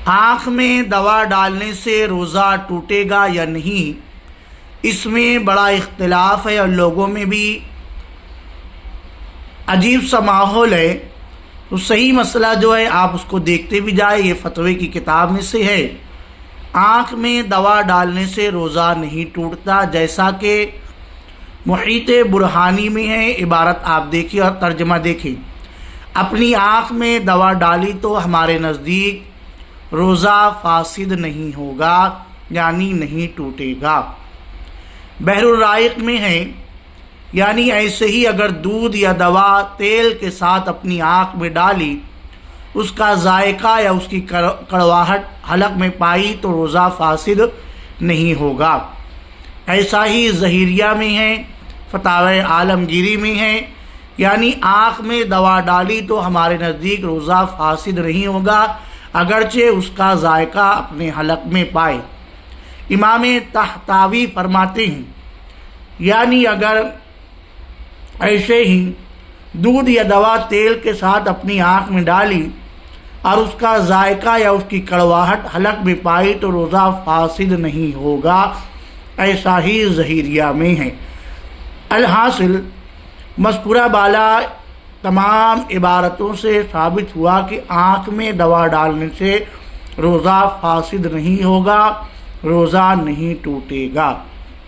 آنکھ میں دوا ڈالنے سے روزہ ٹوٹے گا یا نہیں، اس میں بڑا اختلاف ہے اور لوگوں میں بھی عجیب سا ماحول ہے۔ تو صحیح مسئلہ جو ہے آپ اس کو دیکھتے بھی جائیں، یہ فتوے کی کتاب میں سے ہے۔ آنکھ میں دوا ڈالنے سے روزہ نہیں ٹوٹتا، جیسا کہ محیط برہانی میں ہے۔ عبارت آپ دیکھیں اور ترجمہ دیکھیں۔ اپنی آنکھ میں دوا ڈالی تو ہمارے نزدیک روزہ فاسد نہیں ہوگا، یعنی نہیں ٹوٹے گا۔ بحر الرائق میں ہے، یعنی ایسے ہی اگر دودھ یا دوا تیل کے ساتھ اپنی آنکھ میں ڈالی، اس کا ذائقہ یا اس کی کڑواہٹ حلق میں پائی تو روزہ فاسد نہیں ہوگا۔ ایسا ہی ظہیریہ میں ہے، فتاوی عالمگیری میں ہے، یعنی آنکھ میں دوا ڈالی تو ہمارے نزدیک روزہ فاسد نہیں ہوگا اگرچہ اس کا ذائقہ اپنے حلق میں پائے۔ امام طحطاوی فرماتے ہیں، یعنی اگر ایسے ہی دودھ یا دوا تیل کے ساتھ اپنی آنکھ میں ڈالی اور اس کا ذائقہ یا اس کی کڑواہٹ حلق میں پائی تو روزہ فاسد نہیں ہوگا۔ ایسا ہی ظہیریہ میں ہے۔ الحاصل مذکورہ بالا تمام عبارتوں سے ثابت ہوا کہ آنکھ میں دوا ڈالنے سے روزہ فاسد نہیں ہوگا، روزہ نہیں ٹوٹے گا۔